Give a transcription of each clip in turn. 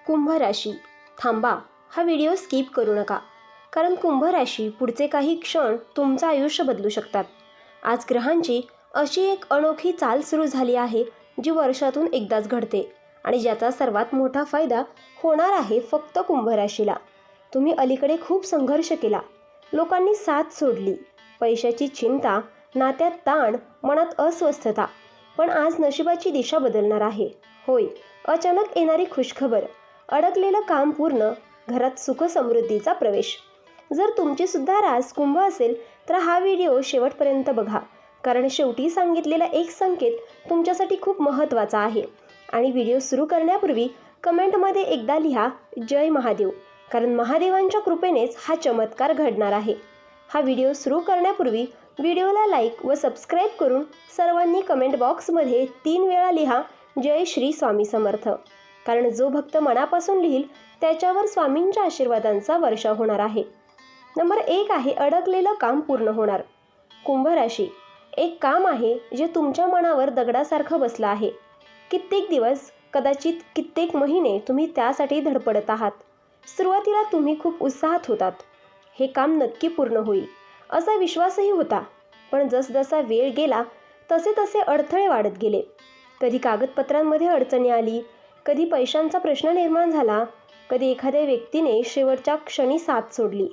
कुंभ राशी, थांबा, हा व्हिडिओ स्किप करू नका, कारण कुंभ राशी पुढचे काही क्षण तुमचं आयुष्य बदलू शकतात. आज ग्रहांची अशी एक अनोखी चाल सुरू झाली आहे जी वर्षातून एकदाच घडते आणि ज्याचा सर्वात मोठा फायदा होणार आहे फक्त कुंभ राशीला. तुम्ही अलीकडे खूप संघर्ष केला, लोकांनी साथ सोडली, पैशाची चिंता, नात्यात ताण, मनात अस्वस्थता, पण आज नशिबाची दिशा बदलणार आहे. होय, अचानक येणारी खुशखबर, अडकलेलं काम पूर्ण, घरात सुख समृद्धीचा प्रवेश. जर तुमची सुद्धा रास कुंभ असेल तर हा व्हिडिओ शेवटपर्यंत बघा, कारण शेवटी सांगितलेला एक संकेत तुमच्यासाठी खूप महत्त्वाचा आहे. आणि व्हिडिओ सुरू करण्यापूर्वी कमेंटमध्ये एकदा लिहा जय महादेव, कारण महादेवांच्या कृपेनेच हा चमत्कार घडणार आहे. हा व्हिडिओ सुरू करण्यापूर्वी व्हिडिओला लाईक व सबस्क्राईब करून सर्वांनी कमेंट बॉक्समध्ये 3 वेळा लिहा जय श्री स्वामी समर्थ, कारण जो भक्त मनापासून लिहिल त्याच्यावर स्वामींच्या आशीर्वादांचा वर्षाव होणार आहे. नंबर 1 आहे अडकलेलं काम पूर्ण होणार. कुंभ राशी, एक काम आहे जे तुमच्या मनावर दगडासारखं बसलं आहे. कित्येक दिवस, कदाचित कित्येक महिने तुम्ही त्यासाठी धडपडत आहात. सुरुवातीला तुम्ही खूप उत्साहात होतात, हे काम नक्की पूर्ण होईल असा विश्वासही होता. पण जसजसा वेळ गेला तसे तसे अडथळे वाढत गेले. कधी कागदपत्रांमध्ये अडचणी आली, कधी पैशांचा प्रश्न निर्माण झाला, कधी एखाद्या व्यक्तीने शेवटच्या क्षणी साथ सोडली.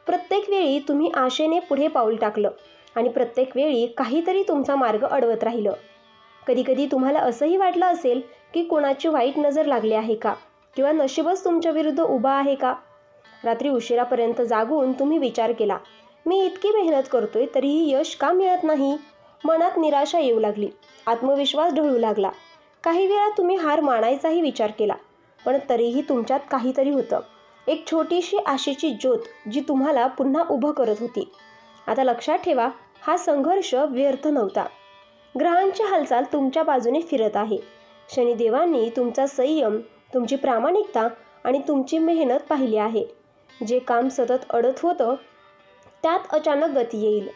प्रत्येक वेळी तुम्ही आशेने पुढे पाऊल टाकलं आणि प्रत्येक वेळी काहीतरी तुमचा मार्ग अडवत राहिलं. कधीकधी तुम्हाला असंही वाटलं असेल की कोणाची वाईट नजर लागली आहे का, किंवा नशीबच तुमच्या विरुद्ध उभा आहे का. रात्री उशिरापर्यंत जागून तुम्ही विचार केला, मी इतकी मेहनत करतोय तरीही यश का मिळत नाही. मनात निराशा येऊ लागली, आत्मविश्वास ढळू लागला. काही वेळा तुम्ही हार मानायचाही विचार केला, पण तरीही तुमच्यात काहीतरी होतं, एक छोटीशी आशेची ज्योत जी तुम्हाला पुन्हा उभं करत होती. आता लक्षात ठेवा, हा संघर्ष व्यर्थ नव्हता. ग्रहांची हालचाल तुमच्या बाजूने फिरत आहे. शनिदेवांनी तुमचा संयम, तुमची प्रामाणिकता आणि तुमची मेहनत पाहिली आहे. जे काम सतत अडत होतं त्यात अचानक गती येईल.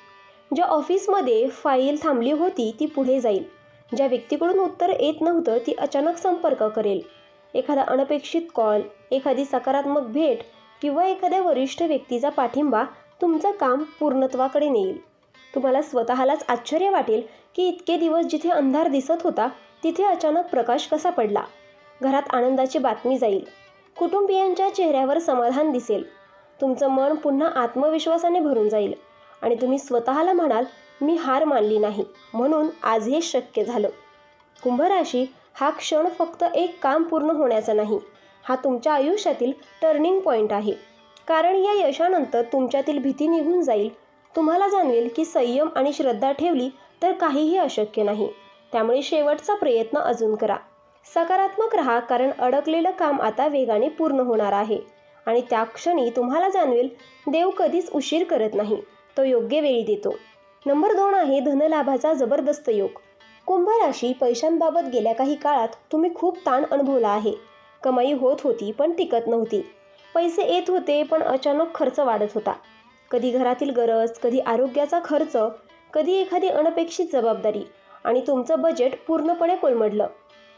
ज्या ऑफिसमध्ये फाईल थांबली होती ती पुढे जाईल. ज्या व्यक्तीकडून उत्तर येत नव्हतं ती अचानक संपर्क करेल. एखादा अनपेक्षित कॉल, एखादी सकारात्मक भेट किंवा एखाद्या वरिष्ठ व्यक्तीचा पाठिंबा तुमचं काम पूर्णत्वाकडे नेईल. तुम्हाला स्वतःलाच आश्चर्य वाटेल की इतके दिवस जिथे अंधार दिसत होता तिथे अचानक प्रकाश कसा पडला. घरात आनंदाची बातमी जाईल. कुटुंबियांच्या चेहऱ्यावर समाधान दिसेल. तुमचं मन पुन्हा आत्मविश्वासाने भरून जाईल आणि तुम्ही स्वतःला म्हणाल, मी हार मानली नाही, म्हणून आज हे शक्य झालं. कुंभ राशी, हा क्षण फक्त एक काम पूर्ण होण्याचा नाही, हा तुमच्या आयुष्यातील टर्निंग पॉईंट आहे. कारण या यशानंतर तुमच्यातील भीती निघून जाईल. तुम्हाला जाणवेल की संयम आणि श्रद्धा ठेवली तर काहीही अशक्य नाही. त्यामुळे शेवटचा प्रयत्न अजून करा. सकारात्मक राहा, कारण अडकलेलं काम आता वेगाने पूर्ण होणार आहे. आणि त्या क्षणी तुम्हाला जाणवेल, देव कधीच उशीर करत नाही, तो योग्य वेळी देतो. नंबर 2 आहे धनलाभाचा जबरदस्त योग. कुंभ राशी, पैशांबाबत गेल्या काही काळात तुम्ही खूप ताण अनुभवला आहे. कमाई होत होती पण टिकत नव्हती. पैसे येत होते पण अचानक खर्च वाढत होता. कधी घरातील गरज, कधी आरोग्याचा खर्च, कधी एखादी अनपेक्षित जबाबदारी, आणि तुमचं बजेट पूर्णपणे कोलमडलं.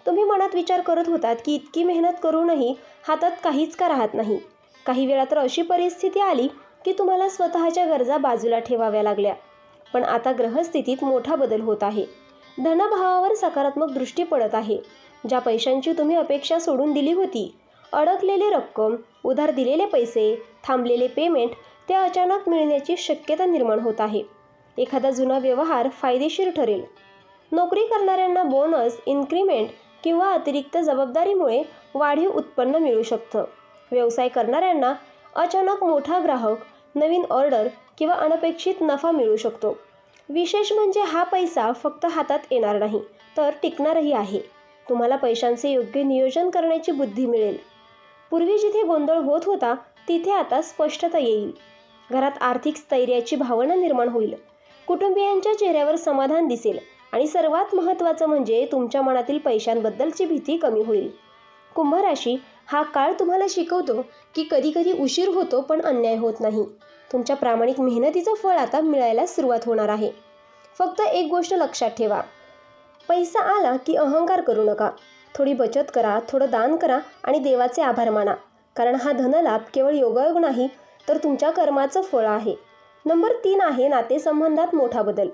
तुम्ही मनात विचार करत होतात की इतकी मेहनत करूनही हातात काहीच का राहत नाही. काही वेळा तर अशी परिस्थिती आली की तुम्हाला स्वतःच्या गरजा बाजूला ठेवाव्या लागल्या. पण आता ग्रहस्थितीत मोठा बदल होत आहे. धनभावावर सकारात्मक दृष्टी पडत आहे. ज्या पैशांची तुम्ही अपेक्षा सोडून दिली होती, अडकलेली रक्कम, उधार दिलेले पैसे, थांबलेले पेमेंट, ते अचानक मिळण्याची शक्यता निर्माण होत आहे. एखादा जुना व्यवहार फायदेशीर ठरेल. नोकरी करणाऱ्यांना बोनस, इन्क्रिमेंट किंवा अतिरिक्त जबाबदारीमुळे वाढीव उत्पन्न मिळू शकतं. व्यवसाय करणाऱ्यांना अचानक मोठा ग्राहक, नवीन ऑर्डर किंवा अनपेक्षित नफा मिळू शकतो. विशेष म्हणजे हा पैसा फक्त हातात येणार नाही, तर टिकणारही आहे. तुम्हाला पैशांचे योग्य नियोजन करण्याची बुद्धी मिळेल. पूर्वी जिथे गोंधळ होत होता तिथे आता स्पष्टता येईल. घरात आर्थिक स्थैर्याची भावना निर्माण होईल. कुटुंबियांच्या चेहऱ्यावर समाधान दिसेल आणि सर्वात महत्त्वाचं म्हणजे तुमच्या मनातील पैशांबद्दलची भीती कमी होईल. कुंभ राशी, हा काळ तुम्हाला शिकवतो की कधीकधी उशीर होतो पण अन्याय होत नाही. तुमच्या प्रामाणिक मेहनतीचं फळ आता मिळायला सुरुवात होणार आहे. फक्त एक गोष्ट लक्षात ठेवा, पैसा आला की अहंकार करू नका. थोडी बचत करा, थोडं दान करा आणि देवाचे आभार माना, कारण हा धनलाभ केवळ योगायोग नाही तर तुमच्या कर्माचं फळ आहे. नंबर 3 आहे नातेसंबंधात मोठा बदल.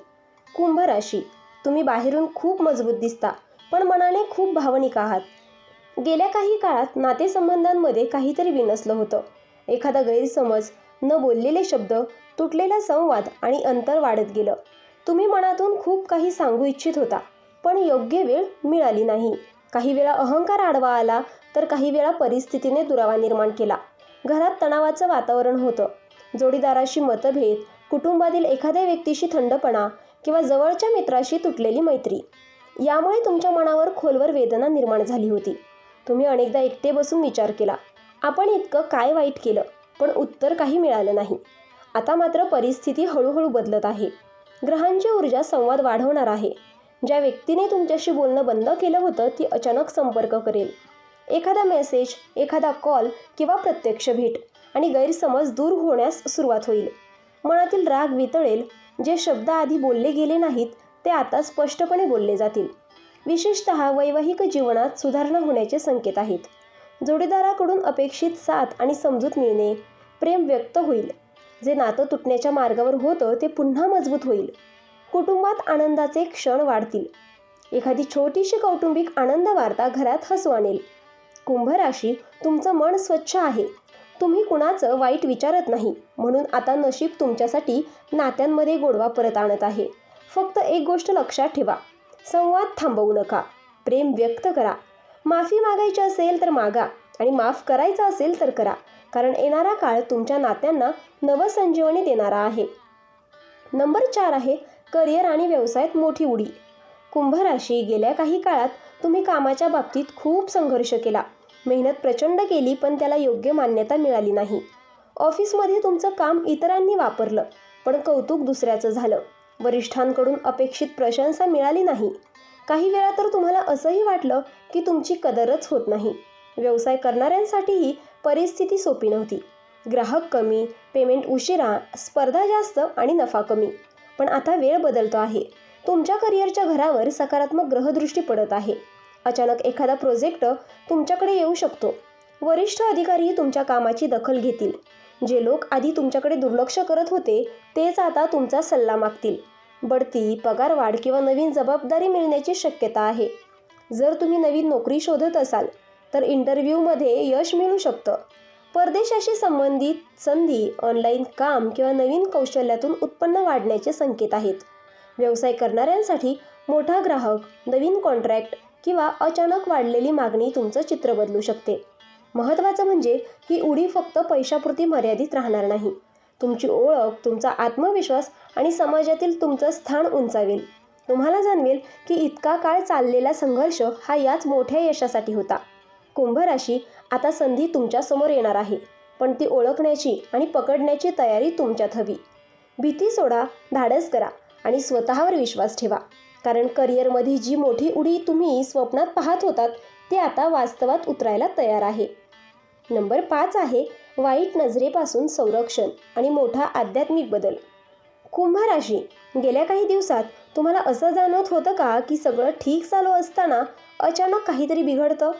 कुंभ राशी, तुम्ही बाहेरून खूप मजबूत दिसता, पण मनाने खूप भावनिक आहात. गेल्या काही काळात नातेसंबंधांमध्ये काहीतरी बिनसलं होतं. एखादा गैरसमज, न बोललेले शब्द, तुटलेला संवाद आणि अंतर वाढत गेलं. तुम्ही मनातून खूप काही सांगू इच्छित होता, पण योग्य वेळ मिळाली नाही. काही वेळा अहंकार आडवा आला, तर काही वेळा परिस्थितीने दुरावा निर्माण केला. घरात तणावाचं वातावरण होतं. जोडीदाराशी मतभेद, कुटुंबातील एखाद्या व्यक्तीशी थंडपणा किंवा जवळच्या मित्राशी तुटलेली मैत्री, यामुळे तुमच्या मनावर खोलवर वेदना निर्माण झाली होती. तुम्ही अनेकदा एकटे बसून विचार केला, आपण इतकं काय वाईट केलं, पण उत्तर काही मिळालं नाही. आता मात्र परिस्थिती हळूहळू बदलत आहे. ग्रहांची ऊर्जा संवाद वाढवणार आहे. ज्या व्यक्तीने तुमच्याशी बोलणं बंद केलं होतं ती अचानक संपर्क करेल. एखादा मेसेज, एखादा कॉल किंवा प्रत्यक्ष भेट आणि गैरसमज दूर होण्यास सुरुवात होईल. मनातील राग वितळेल. जे शब्द आधी बोलले गेले नाहीत ते आता स्पष्टपणे बोलले जातील. विशेषतः वैवाहिक जीवनात सुधारणा होण्याचे संकेत आहेत. जोडीदाराकडून अपेक्षित साथ आणि समजूत मिळणे, प्रेम व्यक्त होईल. जे नातं तुटण्याच्या मार्गावर होतं ते पुन्हा मजबूत होईल. कुटुंबात आनंदाचे क्षण वाढतील. एखादी छोटीशी कौटुंबिक आनंद वार्ता घरात हसू आणेल. कुंभ राशी, तुमचं मन स्वच्छ आहे. तुम्ही कुणाचं वाईट विचारत नाही, म्हणून आता नशीब तुमच्यासाठी नात्यांमध्ये गोडवा परत आणत आहे. फक्त एक गोष्ट लक्षात ठेवा, संवाद थांबवू नका. प्रेम व्यक्त करा. माफी मागायची असेल तर मागा आणि माफ करायचं असेल तर करा, कारण येणारा काळ तुमच्या नात्यांना नवसंजीवनी देणारा आहे. नंबर 4 आहे करिअर आणि व्यवसायात मोठी उडी. कुंभ राशी, गेल्या काही काळात तुम्ही कामाच्या बाबतीत खूप संघर्ष केला. मेहनत प्रचंड केली, पण त्याला योग्य मान्यता मिळाली नाही. ऑफिसमध्ये तुमचं काम इतरांनी वापरलं, पण कौतुक दुसऱ्याचं झालं. वरिष्ठांकडून अपेक्षित प्रशंसा मिळाली नाही. काही वेळा तर तुम्हाला असंही वाटलं की तुमची कदरच होत नाही. व्यवसाय करणाऱ्यांसाठीही परिस्थिती सोपी नव्हती. ग्राहक कमी, पेमेंट उशिरा, स्पर्धा जास्त आणि नफा कमी. पण आता वेळ बदलतो आहे. तुमच्या करिअरच्या घरावर सकारात्मक ग्रहदृष्टी पडत आहे. अचानक एखादा प्रोजेक्ट तुमच्याकडे येऊ शकतो. वरिष्ठ अधिकारी तुमच्या कामाची दखल घेतील. जे लोक आधी तुमच्याकडे दुर्लक्ष करत होते तेच आता तुमचा सल्ला मागतील. बढती, पगारवाढ किंवा नवीन जबाबदारी मिळण्याची शक्यता आहे. जर तुम्ही नवीन नोकरी शोधत असाल तर इंटरव्ह्यूमध्ये यश मिळू शकतं. परदेशाशी संबंधित संधी, ऑनलाईन काम किंवा नवीन कौशल्यातून उत्पन्न वाढण्याचे संकेत आहेत. व्यवसाय करणाऱ्यांसाठी मोठा ग्राहक, नवीन कॉन्ट्रॅक्ट किंवा अचानक वाढलेली मागणी तुमचं चित्र बदलू शकते. महत्त्वाचं म्हणजे ही उडी फक्त पैशापुरती मर्यादित राहणार नाही. तुमची ओळख, तुमचा आत्मविश्वास आणि समाजातील तुमचं स्थान उंचावेल. तुम्हाला जाणवेल की इतका काळ चाललेला संघर्ष हा याच मोठ्या यशासाठी होता. कुंभ राशी, आता संधी तुमच्यासमोर येणार आहे, पण ती ओळखण्याची आणि पकडण्याची तयारी तुमच्यात हवी. भीती सोडा, धाडस करा आणि स्वतःवर विश्वास ठेवा, कारण करिअरमध्ये जी मोठी उडी तुम्ही स्वप्नात पाहत होतात ती आता वास्तवात उतरायला तयार आहे. नंबर 5 आहे वाईट नजरेपासून संरक्षण आणि मोठा आध्यात्मिक बदल. कुंभ राशी, गेल्या काही दिवसात तुम्हाला असं जाणवत होतं का की सगळं ठीक चालू असताना अचानक काहीतरी बिघडतं?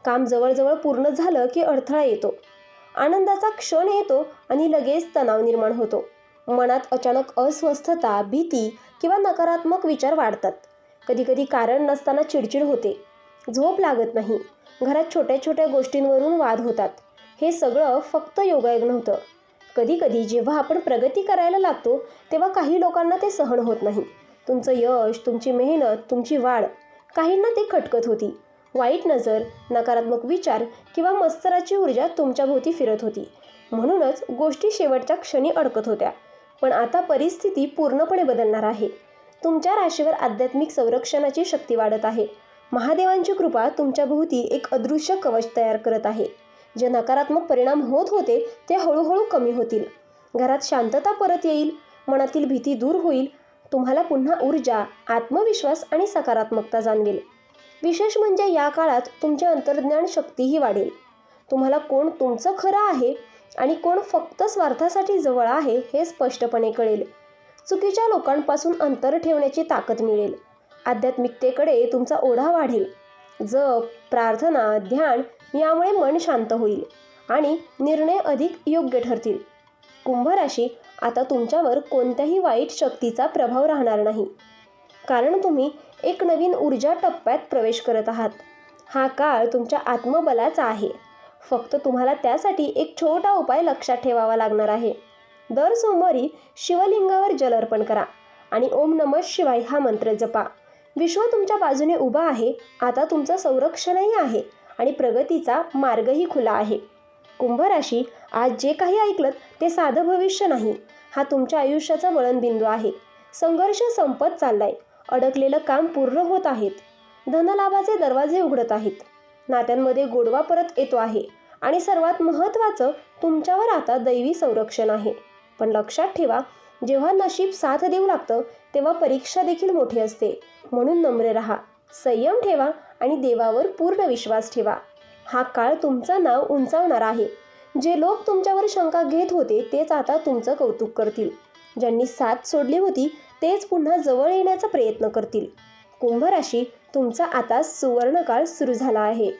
काम जवळजवळ पूर्ण झालं की अडथळा येतो. आनंदाचा क्षण येतो आणि लगेच तणाव निर्माण होतो. मनात अचानक अस्वस्थता, भीती किंवा नकारात्मक विचार वाढतात. कधीकधी कारण नसताना चिडचिड होते. झोप लागत नाही. घरात छोट्या छोट्या गोष्टींवरून वाद होतात. हे सगळं फक्त योगायोग नव्हतं. कधीकधी जेव्हा आपण प्रगती करायला लागतो तेव्हा काही लोकांना ते सहन होत नाही. तुमचं यश, तुमची मेहनत, तुमची वाढ, काहींना ते खटकत होती. वाईट नजर, नकारात्मक विचार किंवा मत्सराची ऊर्जा तुमच्याभोवती फिरत होती. म्हणूनच गोष्टी शेवटच्या क्षणी अडकत होत्या. पण आता परिस्थिती पूर्णपणे बदलणार आहे. तुमच्या राशीवर आध्यात्मिक संरक्षणाची शक्ती वाढत आहे. महादेवांची कृपा तुमच्याभोवती एक अदृश्य कवच तयार करत आहे. जे नकारात्मक परिणाम होत होते ते हळूहळू कमी होतील. घरात शांतता परत येईल. मनातील भीती दूर होईल. तुम्हाला पुन्हा ऊर्जा, आत्मविश्वास आणि सकारात्मकता जाणवेल. विशेष म्हणजे या काळात तुमची अंतर्ज्ञान शक्तीही वाढेल. तुम्हाला कोण तुमचं खरं आहे आणि कोण फक्त स्वार्थासाठी जवळ आहे हे स्पष्टपणे कळेल. चुकीच्या लोकांपासून अंतर ठेवण्याची ताकद मिळेल. आध्यात्मिकतेकडे तुमचा ओढा वाढेल. जप, प्रार्थना, ध्यान यामुळे मन शांत होईल आणि निर्णय अधिक योग्य ठरतील. कुंभ राशी, आता तुमच्यावर कोणत्याही वाईट शक्तीचा प्रभाव राहणार नाही, कारण तुम्ही एक नवीन ऊर्जा टप्प्यात प्रवेश करत आहात. हा काळ तुमच्या आत्मबलाचा आहे. फक्त तुम्हाला त्यासाठी एक छोटा उपाय लक्षात ठेवावा लागणार आहे. दर सोमवारी शिवलिंगावर जल अर्पण करा आणि ओम नमः शिवाय हा मंत्र जपा. विश्व तुमच्या बाजूने उभा आहे. आता तुमचं संरक्षणही आहे आणि प्रगतीचा मार्गही खुला आहे. कुंभ राशी, आज जे काही ऐकलत ते साधं भविष्य नाही. हा तुमच्या आयुष्याचा वळणबिंदू आहे. संघर्ष संपत चाललाय. अडकलेलं काम पूर्ण होत आहेत. धनलाभाचे दरवाजे उघडत आहेत. नात्यांमध्ये गोडवा परत येतो आहे आणि सर्वात महत्त्वाचं, तुमच्यावर आता दैवी संरक्षण आहे. पण लक्षात ठेवा, जेव्हा नशीब साथ देऊ लागतं तेव्हा परीक्षा देखील मोठी असते. म्हणून नम्र राहा, संयम ठेवा आणि देवावर पूर्ण विश्वास ठेवा. हा काळ तुमचं नाव उंचावणार आहे. जे लोक तुमच्यावर शंका घेत होते तेच आता तुमचं कौतुक करतील. ज्यांनी साथ सोडली होती तेच पुन्हा जवळ येण्याचा प्रयत्न करतील. कुंभ राशी, तुमचा आता सुवर्णकाळ सुरू झाला आहे.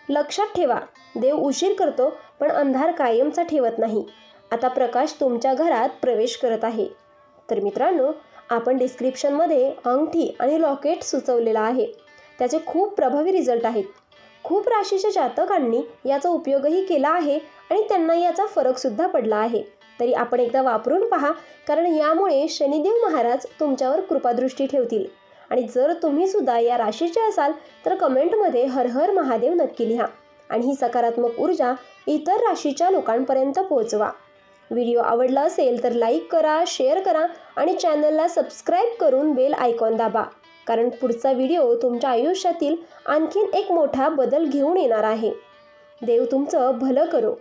लक्षात ठेवा, देव उशीर करतो पण अंधार कायमचा ठेवत नाही. आता प्रकाश तुमच्या घरात प्रवेश करत आहे. तर मित्रांनो, आपण डिस्क्रिप्शनमध्ये अंगठी आणि लॉकेट सुचवलेला आहे. त्याचे खूप प्रभावी रिझल्ट आहेत. खूप राशीच्या जातकांनी याचा उपयोगही केला आहे आणि त्यांना याचा फरकसुद्धा पडला आहे. तरी आपण एकदा वापरून पहा, कारण यामुळे शनिदेव महाराज तुमच्यावर कृपादृष्टी ठेवतील. आणि जर तुम्ही सुद्धा या राशीचे असाल तर कमेंटमध्ये हर हर महादेव नक्की लिहा आणि ही सकारात्मक ऊर्जा इतर राशीच्या लोकांपर्यंत पोहोचवा. व्हिडिओ आवडला असेल तर लाईक करा, शेअर करा आणि चॅनलला सबस्क्राईब करून बेल आयकॉन दाबा, कारण पुढचा व्हिडिओ तुमच्या आयुष्यातील आणखीन एक मोठा बदल घेऊन येणार आहे. देव तुमचं भलं करो.